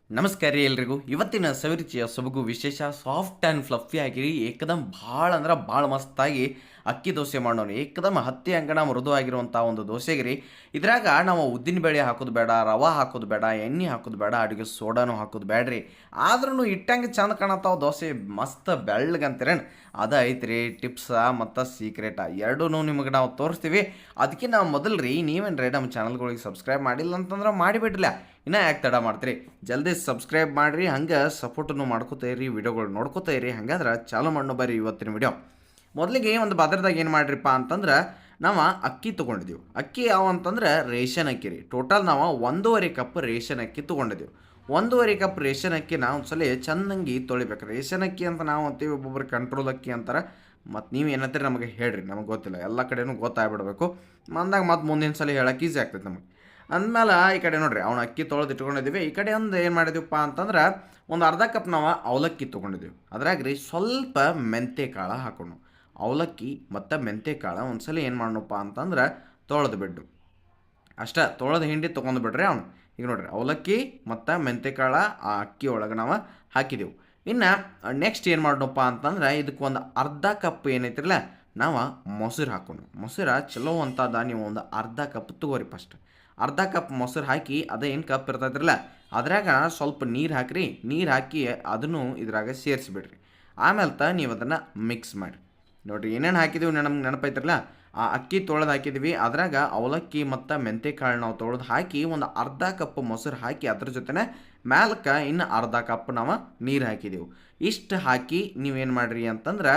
ನಮಸ್ಕಾರ ರೀ ಎಲ್ರಿಗೂ. ಇವತ್ತಿನ ಸವಿರುಚಿಯ ಸೊಬಗು ವಿಶೇಷ ಸಾಫ್ಟ್ ಆ್ಯಂಡ್ ಫ್ಲಫಿ ಆಗಿರಿ ಏಕದಮ್ ಭಾಳ ಅಂದ್ರೆ ಭಾಳ ಮಸ್ತಾಗಿ ಅಕ್ಕಿ ದೋಸೆ ಮಾಡೋಣ. ಏಕದಮ್ ಹತ್ತಿ ಅಂಗಣ ಮೃದು ಆಗಿರುವಂಥ ಒಂದು ದೋಸೆಗೆ ರೀ. ಇದ್ರಾಗ ನಾವು ಉದ್ದಿನ ಬೇಳೆ ಹಾಕೋದು ಬೇಡ, ರವೆ ಹಾಕೋದು ಬೇಡ, ಎಣ್ಣೆ ಹಾಕೋದು ಬೇಡ, ಅಡುಗೆ ಸೋಡಾನು ಹಾಕೋದು ಬೇಡ್ರಿ. ಆದ್ರೂ ಇಟ್ಟಂಗೆ ಚಂದ ಕಾಣತ್ತಾವ ದೋಸೆ, ಮಸ್ತ್ ಬೆಳ್ಳಗಂತೀರೇನು. ಅದು ಐತ್ರಿ ಟಿಪ್ಸ ಮತ್ತು ಸೀಕ್ರೆಟ ಎರಡೂ ನಿಮಗೆ ನಾವು ತೋರಿಸ್ತೀವಿ. ಅದಕ್ಕೆ ನಾವು ಮೊದಲು ರೀ ನೀವೇನು ರೀ ನಮ್ಮ ಚಾನಲ್ಗಳಿಗೆ ಸಬ್ಸ್ಕ್ರೈಬ್ ಮಾಡಿಲ್ಲ ಅಂತಂದ್ರೆ ಮಾಡಿಬಿಡ್ರಲ್ಲ. ಇನ್ನೂ ಯಾಕೆ ತಡ ಮಾಡ್ತೀರಿ, ಜಲ್ದಿ ಸಬ್ಸ್ಕ್ರೈಬ್ ಮಾಡಿರಿ. ಹಂಗೆ ಸಪೋರ್ಟನ್ನು ಮಾಡ್ಕೋತಾ ಇರಿ, ವಿಡಿಯೋಗಳು ನೋಡ್ಕೋತಾ ಇರಿ. ಹಂಗಾದ್ರೆ ಚಾಲು ಮಾಡೋ ಬರ್ರಿ ಇವತ್ತಿನ ವಿಡಿಯೋ. ಮೊದಲಿಗೆ ಒಂದು ಪಾತ್ರದಾಗ ಏನು ಮಾಡಿರಿಪ್ಪ ಅಂತಂದ್ರೆ ನಾವು ಅಕ್ಕಿ ತೊಗೊಂಡಿದ್ದೀವಿ. ಅಕ್ಕಿ ಯಾವ ಅಂತಂದ್ರೆ ರೇಷನ್ ಅಕ್ಕಿ ರೀ. ಟೋಟಲ್ ನಾವು 1.5 ಕಪ್ ರೇಷನ್ ಅಕ್ಕಿ ತೊಗೊಂಡಿದ್ದೀವಿ. 1.5 ಕಪ್ ರೇಷನ್ ಅಕ್ಕಿನ ಒಂದ್ಸಲ ಚೆನ್ನಾಗಿ ತೊಳಿಬೇಕು. ರೇಷನ್ ಅಕ್ಕಿ ಅಂತ ನಾವು ಅಂತೀವಿ, ಒಬ್ಬೊಬ್ರು ಕಂಟ್ರೋಲ್ ಅಕ್ಕಿ ಅಂತಾರೆ. ಮತ್ತು ನೀವು ಏನಂತೀರಿ ನಮಗೆ ಹೇಳ್ರಿ, ನಮಗೆ ಗೊತ್ತಿಲ್ಲ, ಎಲ್ಲ ಕಡೆನೂ ಗೊತ್ತಾಗ್ಬಿಡ್ಬೇಕು. ಅಂದಾಗ ಮತ್ತು ಮುಂದಿನ ಸಲ ಹೇಳಕ್ಕೆ ಈಸಿ ಆಗ್ತೈತೆ ನಮಗೆ. ಅಂದಮೇಲೆ ಈ ಕಡೆ ನೋಡಿರಿ ಅವ್ನು ಅಕ್ಕಿ ತೊಳೆದು ಇಟ್ಕೊಂಡಿದ್ದೀವಿ. ಈ ಕಡೆ ಒಂದು ಏನು ಮಾಡಿದೀವಪ್ಪ ಅಂತಂದ್ರೆ ಒಂದು ಅರ್ಧ ಕಪ್ ನಾವು ಅವಲಕ್ಕಿ ತೊಗೊಂಡಿದ್ದೀವಿ. ಅದ್ರಾಗ ರೀ ಸ್ವಲ್ಪ ಮೆಂತ್ಯ ಕಾಳು ಹಾಕೊಂಡು, ಅವಲಕ್ಕಿ ಮತ್ತು ಮೆಂತ್ಯ ಕಾಳು ಒಂದ್ಸಲ ಏನು ಮಾಡೋಣಪ್ಪ ಅಂತಂದ್ರೆ ತೊಳೆದು ಬಿಟ್ಟು ಅಷ್ಟೇ, ತೊಳೆದು ಹಿಂಡಿ ತೊಗೊಂಡು ಬಿಡ್ರಿ ಅವನು. ಈಗ ನೋಡಿರಿ ಅವಲಕ್ಕಿ ಮತ್ತು ಮೆಂತ್ಯ ಕಾಳು ಆ ಅಕ್ಕಿ ಒಳಗೆ ನಾವು ಹಾಕಿದೆವು. ಇನ್ನು ನೆಕ್ಸ್ಟ್ ಏನು ಮಾಡೋಣಪ್ಪ ಅಂತಂದ್ರೆ ಇದಕ್ಕೆ ಒಂದು ಅರ್ಧ ಕಪ್ ಏನೈತಿರಲ್ಲ ನಾವು ಮೊಸರು ಹಾಕೊಂಡು, ಮೊಸರು ಚಲೋ ಅಂತದ ನೀವು ಒಂದು ಅರ್ಧ ಕಪ್ ತೊಗೋರಿ. ಫಸ್ಟ್ ಅರ್ಧ ಕಪ್ ಮೊಸರು ಹಾಕಿ, ಅದೇನು ಕಪ್ ಇರ್ತೈತಿರಲ್ಲ ಅದ್ರಾಗ ಸ್ವಲ್ಪ ನೀರು ಹಾಕಿರಿ. ನೀರು ಹಾಕಿ ಅದನ್ನು ಇದ್ರಾಗ ಸೇರಿಸ್ಬಿಡ್ರಿ. ಆಮೇಲೆ ನೀವು ಅದನ್ನು ಮಿಕ್ಸ್ ಮಾಡಿರಿ. ನೋಡಿರಿ ಏನೇನು ಹಾಕಿದ್ದೀವಿ ನಮ್ಗೆ ನೆನಪೈತಿರಲ್ಲ, ಆ ಅಕ್ಕಿ ತೊಳೆದು ಹಾಕಿದ್ವಿ. ಅದ್ರಾಗ ಅವಲಕ್ಕಿ ಮತ್ತು ಮೆಂತ್ಯ ಕಾಳು ನಾವು ತೊಳೆದು ಹಾಕಿ ಒಂದು ಅರ್ಧ ಕಪ್ ಮೊಸರು ಹಾಕಿ ಅದ್ರ ಜೊತೆನೆ ಮ್ಯಾಲಕ್ಕೆ ಇನ್ನು ಅರ್ಧ ಕಪ್ ನಾವು ನೀರು ಹಾಕಿದೆವು. ಇಷ್ಟು ಹಾಕಿ ನೀವೇನು ಮಾಡಿರಿ ಅಂತಂದ್ರೆ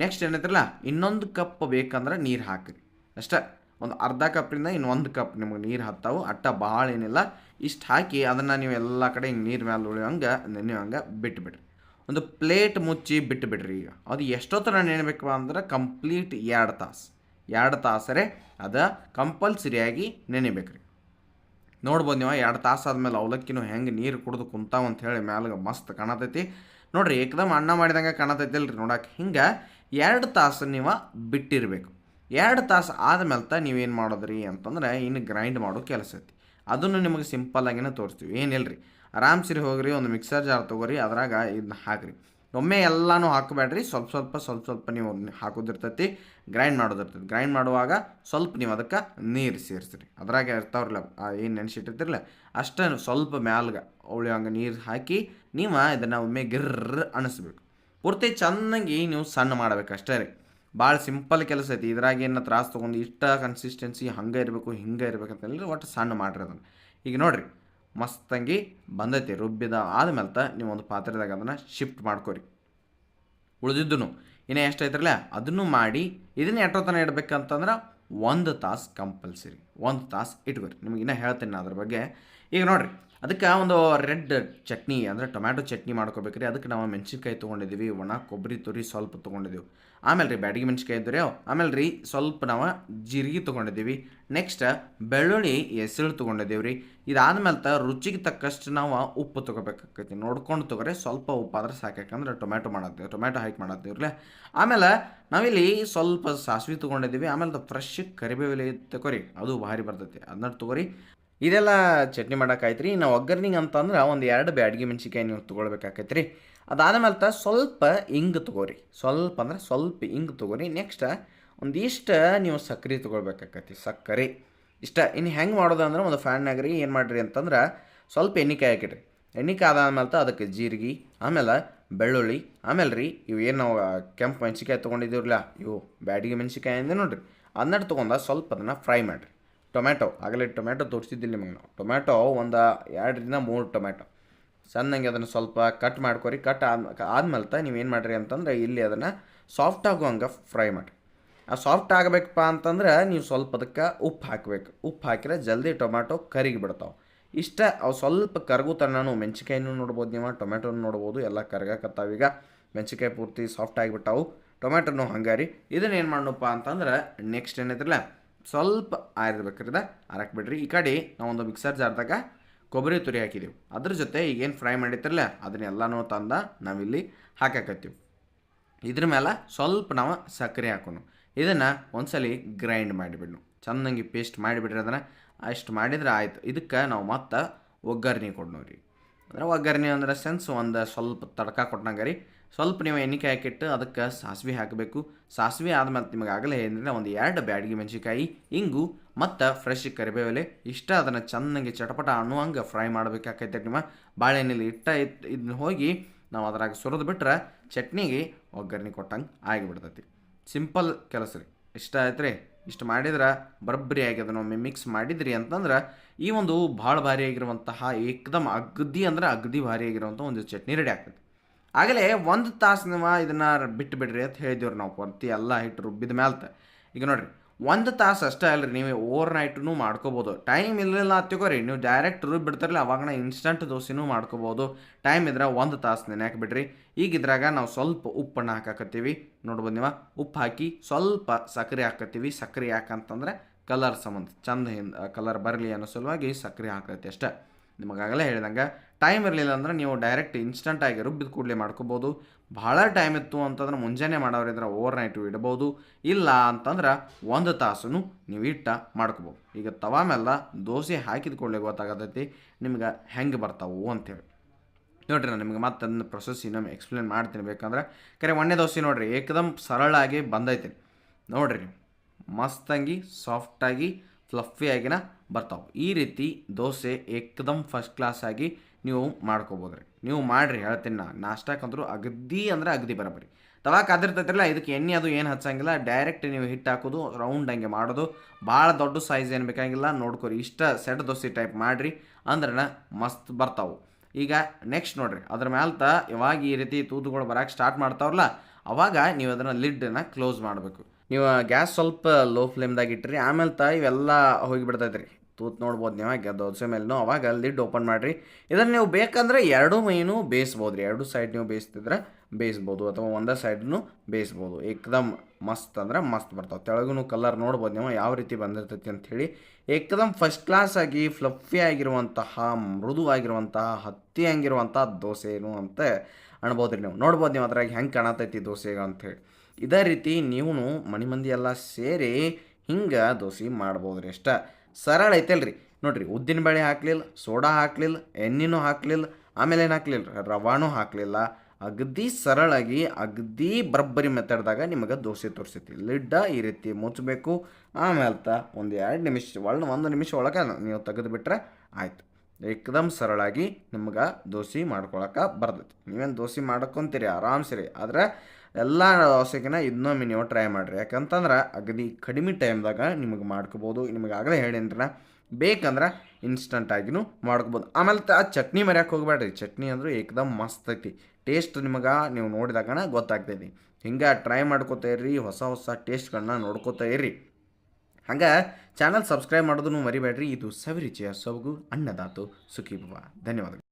ನೆಕ್ಸ್ಟ್ ಏನೈತಿರಲ್ಲ ಇನ್ನೊಂದು ಕಪ್ ಬೇಕಂದ್ರೆ ನೀರು ಹಾಕಿರಿ. ಅಷ್ಟೇ, ಒಂದು ಅರ್ಧ ಕಪ್ಪಿಂದ ಇನ್ನೊಂದು ಕಪ್ ನಿಮಗೆ ನೀರು ಹತ್ತಾವು. ಅಟ್ಟ ಭಾಳ ಏನಿಲ್ಲ. ಇಷ್ಟು ಹಾಕಿ ಅದನ್ನು ನೀವು ಎಲ್ಲ ಕಡೆ ಹಿಂಗೆ ನೀರು ಮೇಲೆ ಉಳಿಯೋಂಗೆ ನೆನೆಯೋಂಗೆ ಬಿಟ್ಬಿಡ್ರಿ. ಒಂದು ಪ್ಲೇಟ್ ಮುಚ್ಚಿ ಬಿಟ್ಟುಬಿಡ್ರಿ. ಈಗ ಅದು ಎಷ್ಟೊತ್ತರ ನೆನೆಬೇಕಪ್ಪ ಅಂದ್ರೆ ಕಂಪ್ಲೀಟ್ 2 ತಾಸು. 2 ತಾಸರೇ ಅದು ಕಂಪಲ್ಸರಿಯಾಗಿ ನೆನೆಬೇಕ್ರಿ. ನೋಡ್ಬೋದು ನೀವು 2 ತಾಸು ಆದಮೇಲೆ ಅವಲಕ್ಕಿನೂ ಹೆಂಗೆ ನೀರು ಕುಡಿದು ಕುಂತಾವ ಅಂತ ಹೇಳಿ ಮ್ಯಾಲೆ ಮಸ್ತ್ ಕಾಣತೈತಿ. ನೋಡಿರಿ ಏಕದಮ್ ಅನ್ನ ಮಾಡಿದಂಗೆ ಕಾಣತೈತಿಲ್ರಿ ನೋಡಕ್ಕೆ. ಹಿಂಗೆ 2 ತಾಸು ನೀವು ಬಿಟ್ಟಿರಬೇಕು. 2 ತಾಸು ಆದಮೇಲೆ ನೀವೇನು ಮಾಡೋದ್ರಿ ಅಂತಂದ್ರೆ ಇನ್ನು ಗ್ರೈಂಡ್ ಮಾಡೋ ಕೆಲಸ ಐತಿ. ಅದನ್ನು ನಿಮಗೆ ಸಿಂಪಲ್ಲಾಗಿನೇ ತೋರಿಸ್ತೀವಿ. ಏನಿಲ್ಲ ರೀ, ಆರಾಮ್ ಸಿರಿ ಹೋಗ್ರಿ, ಒಂದು ಮಿಕ್ಸರ್ ಜಾರ್ ತೊಗೊರಿ, ಅದ್ರಾಗ ಇದನ್ನ ಹಾಕಿರಿ. ಒಮ್ಮೆ ಎಲ್ಲನೂ ಹಾಕಬೇಡ್ರಿ, ಸ್ವಲ್ಪ ಸ್ವಲ್ಪ ನೀವು ಹಾಕೋದಿರ್ತೈತಿ, ಗ್ರೈಂಡ್ ಮಾಡೋದಿರ್ತೈತಿ. ಗ್ರೈಂಡ್ ಮಾಡುವಾಗ ಸ್ವಲ್ಪ ನೀವು ಅದಕ್ಕೆ ನೀರು ಸೇರಿಸ್ರಿ. ಅದ್ರಾಗ ಇರ್ತಾವ್ರಲ್ಲ ಏನು ನೆನೆಸಿಟ್ಟಿರ್ತಿರಲ್ಲ ಅಷ್ಟೇ ಸ್ವಲ್ಪ ಮ್ಯಾಲ್ಗೆ ಉಳಿಯೋಂಗೆ ನೀರು ಹಾಕಿ ನೀವು ಇದನ್ನು ಒಮ್ಮೆ ಗಿರ್ರ ಅನಿಸ್ಬೇಕು. ಪೂರ್ತಿ ಚೆನ್ನಾಗಿ ನೀವು ಸಣ್ಣ ಮಾಡ್ಬೇಕು ಅಷ್ಟೇ ರೀ. ಭಾಳ ಸಿಂಪಲ್ ಕೆಲಸ ಐತಿ. ಇದ್ರಾಗೇನು ತ್ರಾಸು ತೊಗೊಂಡು ಇಷ್ಟ ಕನ್ಸಿಸ್ಟೆನ್ಸಿ ಹಂಗೆ ಇರಬೇಕು ಹಿಂಗೆ ಇರ್ಬೇಕಂತೇಳಿ ಒಟ್ಟು ಸಣ್ಣ ಮಾಡಿರಿ ಅದನ್ನು. ಈಗ ನೋಡಿರಿ ಮಸ್ತಂಗಿ ಬಂದೈತಿ. ರುಬ್ಬಿದ ಆದಮೇಲೆ ನೀವು ಒಂದು ಪಾತ್ರೆದಾಗ ಅದನ್ನು ಶಿಫ್ಟ್ ಮಾಡ್ಕೊರಿ. ಉಳಿದಿದ್ದು ಇನ್ನೂ ಎಷ್ಟು ಐತ್ರಲ್ಲ ಅದನ್ನು ಮಾಡಿ ಇದನ್ನು ಎಷ್ಟೊತ್ತನ ಇಡಬೇಕಂತಂದ್ರೆ 1 ತಾಸು ಕಂಪಲ್ಸರಿ. 1 ತಾಸು ಇಟ್ಕೊರಿ. ನಿಮ್ಗೆ ಇನ್ನೂ ಹೇಳ್ತೀನಿ ಅದ್ರ ಬಗ್ಗೆ. ಈಗ ನೋಡಿರಿ ಅದಕ್ಕೆ ಒಂದು ರೆಡ್ ಚಟ್ನಿ ಅಂದರೆ ಟೊಮ್ಯಾಟೊ ಚಟ್ನಿ ಮಾಡ್ಕೋಬೇಕ್ರಿ. ಅದಕ್ಕೆ ನಾವು ಮೆಣಸಿನ್ಕಾಯಿ ತೊಗೊಂಡಿದ್ದೀವಿ, ಒಣ ಕೊಬ್ಬರಿ ತುರಿ ಸ್ವಲ್ಪ ತೊಗೊಂಡಿದ್ದೀವಿ. ಆಮೇಲೆ ರೀ ಬ್ಯಾಡಗಿ ಮೆಣಸಿನ್ಕಾಯಿ ಇದ್ದರೆ ಆಮೇಲೆ ರೀ ಸ್ವಲ್ಪ ನಾವು ಜೀರಿಗೆ ತೊಗೊಂಡಿದ್ದೀವಿ. ನೆಕ್ಸ್ಟ್ ಬೆಳ್ಳುಳ್ಳಿ ಎಸಳು ತೊಗೊಂಡಿದ್ದೀವಿ ರೀ. ಇದಾದ್ಮೇಲೆ ರುಚಿಗೆ ತಕ್ಕಷ್ಟು ನಾವು ಉಪ್ಪು ತೊಗೋಬೇಕಾಕೈತಿ. ನೋಡ್ಕೊಂಡು ತೊಗೊರಿ, ಸ್ವಲ್ಪ ಉಪ್ಪು ಆದ್ರೆ ಸಾಕು. ಯಾಕಂದ್ರೆ ಟೊಮ್ಯಾಟೊ ಹಾಕಿ ಮಾಡತ್ತೀವ್ರಲ್ಲ. ಆಮೇಲೆ ನಾವಿಲ್ಲಿ ಸ್ವಲ್ಪ ಸಾಸಿವೆ ತೊಗೊಂಡಿದ್ದೀವಿ. ಆಮೇಲೆ ಫ್ರೆಶ್ ಕರಿಬೇವು ತಗೋರಿ, ಅದು ಭಾರಿ ಬರ್ತೈತಿ, ಅದನ್ನ ತೊಗೊರಿ. ಇದೆಲ್ಲ ಚಟ್ನಿ ಮಾಡೋಕ್ಕಾಯ್ತು ರೀ. ನಾವು ಒಗ್ಗರ್ನಿಗೆ ಅಂತಂದ್ರೆ ಒಂದು 2 ಬ್ಯಾಡಗಿ ಮೆಣಸಿನ್ಕಾಯಿ ನೀವು ತೊಗೊಳ್ಬೇಕಾಕೈತೆ ರೀ. ಅದಾದಮೇಲೆ ಸ್ವಲ್ಪ ಇಂಗು ತೊಗೋರಿ, ಸ್ವಲ್ಪ ಅಂದ್ರೆ ಸ್ವಲ್ಪ ಇಂಗು ತೊಗೋರಿ. ನೆಕ್ಸ್ಟ್ ಒಂದಿಷ್ಟು ನೀವು ಸಕ್ಕರೆ ತೊಗೊಳ್ಬೇಕಾಕೈತಿ, ಸಕ್ಕರೆ ಇಷ್ಟ. ಇನ್ನು ಹೆಂಗೆ ಮಾಡೋದು ಅಂದ್ರೆ ಒಂದು ಫ್ಯಾನ್ನಾಗ ರೀ ಏನು ಮಾಡಿರಿ ಅಂತಂದ್ರೆ ಸ್ವಲ್ಪ ಎಣ್ಣೆಕಾಯಿ ಹಾಕಿಡ್ರಿ. ಎಣ್ಣೆಕಾಯಿ ಅದಾದ್ಮೇಲೆ ಅದಕ್ಕೆ ಜೀರಿಗೆ, ಆಮೇಲೆ ಬೆಳ್ಳುಳ್ಳಿ, ಆಮೇಲೆ ರೀ ಇವು ಏನು ನಾವು ಕೆಂಪು ಮೆಣಸಿನ್ಕಾಯಿ ತೊಗೊಂಡಿದ್ದೀವ್ರಲ್ಲ ಇವು ಬ್ಯಾಡಗಿ ಮೆಣಸಿನ್ಕಾಯಿ ಅಂದೆ ನೋಡಿರಿ, ಅದನ್ನ ತೊಗೊಂಡು ಸ್ವಲ್ಪ ಅದನ್ನು ಫ್ರೈ ಮಾಡಿರಿ. ಟೊಮ್ಯಾಟೊ ಆಗಲೇ ಟೊಮ್ಯಾಟೊ ತೋರಿಸಿದ್ದಿಲ್ಲ ನಿಮಗೆ ನಾವು. ಟೊಮ್ಯಾಟೊ ಒಂದು 2-3 ಟೊಮ್ಯಾಟೊ ಸಣ್ಣಂಗೆ ಅದನ್ನು ಸ್ವಲ್ಪ ಕಟ್ ಮಾಡ್ಕೊರಿ. ಕಟ್ ಆದ್ಮೇಲೆ ನೀವೇನು ಮಾಡಿರಿ ಅಂತಂದ್ರೆ ಇಲ್ಲಿ ಅದನ್ನು ಸಾಫ್ಟ್ ಆಗುವಂಗೆ ಫ್ರೈ ಮಾಡಿರಿ. ಆ ಸಾಫ್ಟ್ ಆಗಬೇಕಪ್ಪ ಅಂತಂದ್ರೆ ನೀವು ಸ್ವಲ್ಪ ಅದಕ್ಕೆ ಉಪ್ಪು ಹಾಕಬೇಕು. ಉಪ್ಪು ಹಾಕಿದ್ರೆ ಜಲ್ದಿ ಟೊಮ್ಯಾಟೊ ಕರಿಗಿ ಬಿಡ್ತಾವೆ. ಇಷ್ಟ ಅವು ಸ್ವಲ್ಪ ಕರಗು ತಣ್ಣು. ಮೆಣಸಿನ್ಕಾಯಿನೂ ನೋಡ್ಬೋದು, ನೀವು ಟೊಮ್ಯಾಟೊನೂ ನೋಡ್ಬೋದು, ಎಲ್ಲ ಕರಗಕತ್ತಾವೀಗ. ಮೆಣಸಿನ್ಕಾಯಿ ಪೂರ್ತಿ ಸಾಫ್ಟ್ ಆಗಿಬಿಟ್ಟಾವು, ಟೊಮ್ಯಾಟೊನೂ ಹಂಗಾರಿ. ಇದನ್ನು ಏನು ಮಾಡೋಣಪ್ಪ ಅಂತಂದ್ರೆ ನೆಕ್ಸ್ಟ್ ಏನೈತಿರಲ್ಲ ಸ್ವಲ್ಪ ಆರಿರ್ಬೇಕ್ರಿ, ಆರಕ್ಕೆ ಬಿಡ್ರಿ. ಈ ಕಡೆ ನಾವೊಂದು ಮಿಕ್ಸರ್ ಜಾರ್ದಾಗ ಕೊಬ್ಬರಿ ತುರಿ ಹಾಕಿದೆವು. ಅದ್ರ ಜೊತೆ ಈಗೇನು ಫ್ರೈ ಮಾಡಿರ್ತಿರಲ್ಲ ಅದನ್ನೆಲ್ಲನೂ ತಂದ ನಾವಿಲ್ಲಿ ಹಾಕಾಕತ್ತೀವಿ. ಇದ್ರ ಮೇಲೆ ಸ್ವಲ್ಪ ನಾವು ಸಕ್ಕರೆ ಹಾಕೋಣ. ಇದನ್ನು ಒಂದ್ಸಲಿ ಗ್ರೈಂಡ್ ಮಾಡಿಬಿಡ್ನು, ಚೆನ್ನಾಗಿ ಪೇಸ್ಟ್ ಮಾಡಿಬಿಡ್ರಿ ಅದನ್ನು. ಅಷ್ಟು ಮಾಡಿದ್ರೆ ಆಯ್ತು. ಇದಕ್ಕೆ ನಾವು ಮತ್ತೆ ಒಗ್ಗರಣೆ ಕೊಡ್ನೋರಿ. ಅಂದ್ರೆ ಒಗ್ಗರಣೆ ಅಂದ್ರೆ ಸೆನ್ಸ್ ಒಂದು ಸ್ವಲ್ಪ ತಡ್ಕ ಕೊಟ್ಟಂಗೆ ರೀ. ಸ್ವಲ್ಪ ನೀವು ಎಣ್ಣೆಕಾಯಿ ಹಾಕಿಟ್ಟು ಅದಕ್ಕೆ ಸಾಸಿವೆ ಹಾಕಬೇಕು. ಸಾಸಿವೆ ಆದ್ಮೇಲೆ ನಿಮಗೆ ಆಗಲೇ ಏನಂದರೆ ಒಂದು 2 ಬ್ಯಾಡಗಿ ಮೆಣಸಿಕಾಯಿ, ಇಂಗು ಮತ್ತು ಫ್ರೆಶ್ ಕರಿಬೇವೆಲೆ ಇಷ್ಟ ಅದನ್ನು ಚೆನ್ನಾಗಿ ಚಟಪಟ ಅನ್ನುವಂಗೆ ಫ್ರೈ ಮಾಡಬೇಕಾಕೈತೆ. ನಿಮ್ಮ ಬಾಳೆಹಣ್ಣಲ್ಲಿ ಇದನ್ನ ಹೋಗಿ ನಾವು ಅದ್ರಾಗ ಸುರಿದು ಬಿಟ್ರೆ ಚಟ್ನಿಗೆ ಒಗ್ಗರಣೆ ಕೊಟ್ಟಂಗೆ ಆಗಿಬಿಡ್ತೈತಿ. ಸಿಂಪಲ್ ಕೆಲಸ ರೀ. ಇಷ್ಟ ಆಯ್ತು ರೀ. ಇಷ್ಟು ಮಾಡಿದ್ರೆ ಬರಬ್ಬರಿ ಆಗ್ಯದ. ಒಮ್ಮೆ ಮಿಕ್ಸ್ ಮಾಡಿದ್ರಿ ಅಂತಂದ್ರೆ ಈ ಒಂದು ಭಾಳ ಭಾರಿ ಆಗಿರುವಂತಹ ಏಕದಮ್ ಅಗದಿ ಅಂದ್ರೆ ಅಗದಿ ಭಾರಿ ಆಗಿರುವಂಥ ಒಂದು ಚಟ್ನಿ ರೆಡಿ ಆಗ್ತದೆ. ಆಗಲೇ ಒಂದು ತಾಸು ನೀವು ಇದನ್ನು ಬಿಟ್ಟು ಬಿಡ್ರಿ ಅಂತ ಹೇಳಿದೇವ್ರಿ ನಾವು ಪೂರ್ತಿ ಎಲ್ಲ ಹಿಟ್ಟು ರುಬ್ಬಿದ ಮ್ಯಾಲ್ತ. ಈಗ ನೋಡಿರಿ, ಒಂದು ತಾಸು ಅಷ್ಟೇ ಅಲ್ರಿ, ನೀವು ಓವರ್ ನೈಟೂ ಮಾಡ್ಕೋಬೋದು. ಟೈಮ್ ಇರಲಿಲ್ಲ ಹತ್ತಿಕೋರಿ, ನೀವು ಡೈರೆಕ್ಟ್ ರುಬ್ಬಿ ಬಿಡ್ತಾರಲ್ಲ ಅವಾಗನ ಇನ್ಸ್ಟಂಟ್ ದೋಸೆನೂ ಮಾಡ್ಕೋಬೋದು. ಟೈಮ್ ಇದ್ರೆ ಒಂದು ತಾಸು ನೆನೆಯಾಕೆ ಬಿಡ್ರಿ. ಈಗ ಇದ್ರಾಗ ನಾವು ಸ್ವಲ್ಪ ಉಪ್ಪನ್ನು ಹಾಕಾಕತ್ತೀವಿ. ನೋಡ್ಬೋದು ನೀವು, ಉಪ್ಪು ಹಾಕಿ ಸ್ವಲ್ಪ ಸಕ್ಕರೆ ಹಾಕತ್ತೀವಿ. ಸಕ್ಕರೆ ಯಾಕಂತಂದ್ರೆ ಕಲರ್ ಸಂಬಂಧ ಚಂದ ಕಲರ್ ಬರಲಿ ಅನ್ನೋ ಸಲುವಾಗಿ ಸಕ್ಕರೆ ಹಾಕೈತಿ ಅಷ್ಟೇ. ನಿಮಗಾಗಲೇ ಹೇಳಿದಂಗೆ ಟೈಮ್ ಇರಲಿಲ್ಲ ಅಂದ್ರೆ ನೀವು ಡೈರೆಕ್ಟ್ ಇನ್ಸ್ಟಂಟಾಗಿ ರುಬ್ಬಿದ ಕೂಡಲೇ ಮಾಡ್ಕೋಬೋದು. ಭಾಳ ಟೈಮ್ ಇತ್ತು ಅಂತಂದ್ರೆ ಮುಂಜಾನೆ ಮಾಡೋರಿದ್ರೆ ಓವರ್ ನೈಟು ಇಡ್ಬೋದು. ಇಲ್ಲ ಅಂತಂದ್ರೆ ಒಂದು ತಾಸು ನೀವು ಇಟ್ಟ ಮಾಡ್ಕೋಬೋದು. ಈಗ ತವಾ ಮೇಲೆ ದೋಸೆ ಹಾಕಿದ ಕೂಡಲೇ ಗೊತ್ತಾಗತೈತಿ ನಿಮ್ಗೆ ಹೆಂಗೆ ಬರ್ತಾವು ಅಂತೇಳಿ. ನೋಡಿರಿ, ನಾನು ನಿಮ್ಗೆ ಮತ್ತೆ ಅದನ್ನ ಪ್ರೊಸೆಸ್ ಇನ್ನೊಮ್ಮೆ ಎಕ್ಸ್ಪ್ಲೇನ್ ಮಾಡ್ತೀನಿ ಬೇಕಂದ್ರೆ. ಕರೆ ಒಣ್ಣೆ ದೋಸೆ ನೋಡಿರಿ ಏಕದಮ್ ಸರಳಾಗಿ ಬಂದೈತಿ ನೋಡಿರಿ. ಮಸ್ತಂಗಿ ಸಾಫ್ಟಾಗಿ ಫ್ಲಫಿಯಾಗಿನ ಬರ್ತಾವೆ. ಈ ರೀತಿ ದೋಸೆ ಏಕದಮ್ ಫಸ್ಟ್ ಕ್ಲಾಸ್ ಆಗಿ ನೀವು ಮಾಡ್ಕೋಬೋದು ರೀ. ನೀವು ಮಾಡಿರಿ, ಹೇಳ್ತೀನಿ ನಾಷ್ಟಕ್ಕಂದ್ರೂ ಅಗದಿ ಅಂದ್ರೆ ಅಗದಿ ಬರಬರಿ. ತವಾ ಕಾದಿರ್ತೈತಿರಲ್ಲ, ಇದಕ್ಕೆ ಎಣ್ಣೆ ಅದು ಏನು ಹಚ್ಚಂಗಿಲ್ಲ. ಡೈರೆಕ್ಟ್ ನೀವು ಹಿಟ್ಟು ಹಾಕೋದು, ರೌಂಡ್ ಹಂಗೆ ಮಾಡೋದು. ಭಾಳ ದೊಡ್ಡ ಸೈಜ್ ಏನು ಬೇಕಾಗಿಲ್ಲ. ನೋಡ್ಕೊರಿ, ಇಷ್ಟ ಸೆಟ್ ದೋಸೆ ಟೈಪ್ ಮಾಡಿರಿ ಅಂದ್ರೆ ಮಸ್ತ್ ಬರ್ತಾವೆ. ಈಗ ನೆಕ್ಸ್ಟ್ ನೋಡಿರಿ, ಅದ್ರ ಮ್ಯಾಲ್ತ ಯಾವಾಗ ಈ ರೀತಿ ತೂತುಗಳು ಬರೋಕ್ಕೆ ಸ್ಟಾರ್ಟ್ ಮಾಡ್ತಾವ್ರಲ್ಲ ಅವಾಗ ನೀವು ಅದನ್ನು ಲಿಡ್ಡನ್ನು ಕ್ಲೋಸ್ ಮಾಡಬೇಕು. ನೀವು ಗ್ಯಾಸ್ ಸ್ವಲ್ಪ ಲೋ ಫ್ಲೇಮ್ದಾಗ ಇಟ್ಟಿರಿ, ಆಮೇಲೆ ಇವೆಲ್ಲ ಹೋಗಿಬಿಡ್ತೈತೆ ರೀ. ತೂತು ನೋಡ್ಬೋದು ನೀವು ದೋಸೆ ಮೇಲೂ. ಅವಾಗ ಲಿಡ್ ಓಪನ್ ಮಾಡಿರಿ. ಇದನ್ನು ನೀವು ಬೇಕಂದ್ರೆ ಎರಡೂ ಮೈನೂ ಬೇಯಿಸ್ಬೋದು ರೀ. ಎರಡು ಸೈಡ್ ನೀವು ಬೇಯಿಸ್ತಿದ್ರೆ ಬೇಯಿಸ್ಬೋದು, ಅಥವಾ ಒಂದೇ ಸೈಡ್ನು ಬೇಯಿಸ್ಬೋದು. ಏಕದಮ್ ಮಸ್ತ್ ಅಂದ್ರೆ ಮಸ್ತ್ ಬರ್ತಾವೆ. ತೆಳಗೂ ಕಲರ್ ನೋಡ್ಬೋದು ನೀವು ಯಾವ ರೀತಿ ಬಂದಿರ್ತೈತಿ ಅಂಥೇಳಿ. ಏಕದಮ್ ಫಸ್ಟ್ ಕ್ಲಾಸ್ ಆಗಿ ಫ್ಲಫಿ ಆಗಿರುವಂತಹ, ಮೃದುವಾಗಿರುವಂತಹ, ಹತ್ತಿ ಹಂಗಿರುವಂಥ ದೋಸೆ ಏನು ಅಂತ ಅನ್ಬೋದು ರೀ. ನೀವು ನೋಡ್ಬೋದು ನೀವು ಅದ್ರಾಗ ಹೆಂಗೆ ಕಾಣತೈತಿ ದೋಸೆಗೆ ಅಂಥೇಳಿ. ಇದೇ ರೀತಿ ನೀವು ಮನೆ ಮಂದಿ ಎಲ್ಲ ಸೇರಿ ಹಿಂಗೆ ದೋಸೆ ಮಾಡ್ಬೋದು ರೀ. ಅಷ್ಟ ಸರಳ ಐತಲ್ರಿ. ನೋಡಿರಿ, ಉದ್ದಿನ ಬೇಳೆ ಹಾಕಲಿಲ್ಲ, ಸೋಡಾ ಹಾಕಲಿಲ್ಲ, ಎಣ್ಣೆನೂ ಹಾಕಲಿಲ್ಲ, ಆಮೇಲೆ ಏನು ಹಾಕಲಿಲ್ಲ, ರವಾನೂ ಹಾಕಲಿಲ್ಲ. ಅಗದಿ ಸರಳಾಗಿ ಅಗದಿ ಬರಬ್ಬರಿ ಮೆಥಡ್ದಾಗ ನಿಮಗೆ ದೋಸೆ ತೋರಿಸೈತಿ. ಲಿಡ್ಡ ಈ ರೀತಿ ಮುಚ್ಚಬೇಕು. ಆಮೇಲೆ ಒಂದು 2 ನಿಮಿಷ 1 ನಿಮಿಷ ಒಳಗೆ ನೀವು ತೆಗೆದುಬಿಟ್ರೆ ಆಯ್ತು. ಏಕದಮ್ ಸರಳಾಗಿ ನಿಮ್ಗೆ ದೋಸೆ ಮಾಡ್ಕೊಳಕ್ಕೆ ಬರ್ತೈತಿ. ನೀವೇನು ದೋಸೆ ಮಾಡ್ಕೊತೀರಿ ಆರಾಮ್ಸರಿ. ಆದರೆ ಎಲ್ಲ ದೋಸೆಗಿನ ಇನ್ನೊಮ್ಮೆ ನೀವು ಟ್ರೈ ಮಾಡಿರಿ. ಯಾಕಂತಂದ್ರೆ ಅಗದಿ ಕಡಿಮೆ ಟೈಮ್ದಾಗ ನಿಮಗೆ ಮಾಡ್ಕೋಬೋದು. ನಿಮಗೆ ಆಗಲೇ ಹೇಳಿದ್ರೆ ಬೇಕಂದ್ರೆ ಇನ್ಸ್ಟಂಟಾಗಿನೂ ಮಾಡ್ಕೋಬೋದು. ಆಮೇಲೆ ಆ ಚಟ್ನಿ ಮರ್ಯಾಕೆ ಹೋಗ್ಬೇಡ್ರಿ. ಚಟ್ನಿ ಅಂದ್ರೆ ಏಕದಮ್ ಮಸ್ತ್ ಐತಿ. ಟೇಸ್ಟ್ ನಿಮಗೆ ನೀವು ನೋಡಿದಾಗಣ ಗೊತ್ತಾಗ್ತೈತಿ. ಹಿಂಗೆ ಟ್ರೈ ಮಾಡ್ಕೋತಾ ಇರ್ರಿ. ಹೊಸ ಹೊಸ ಟೇಸ್ಟ್ಗಳನ್ನ ನೋಡ್ಕೋತಾ ಇರ್ರಿ. ಹಂಗೆ ಚಾನಲ್ ಸಬ್ಸ್ಕ್ರೈಬ್ ಮಾಡೋದನ್ನು ಮರಿಬೇಡ್ರಿ. ಇದು ಸವಿರುಚಿಯ ಸೊಬಗು ಅನ್ನದಾತು ಸುಖೀಭವ. ಧನ್ಯವಾದಗಳು.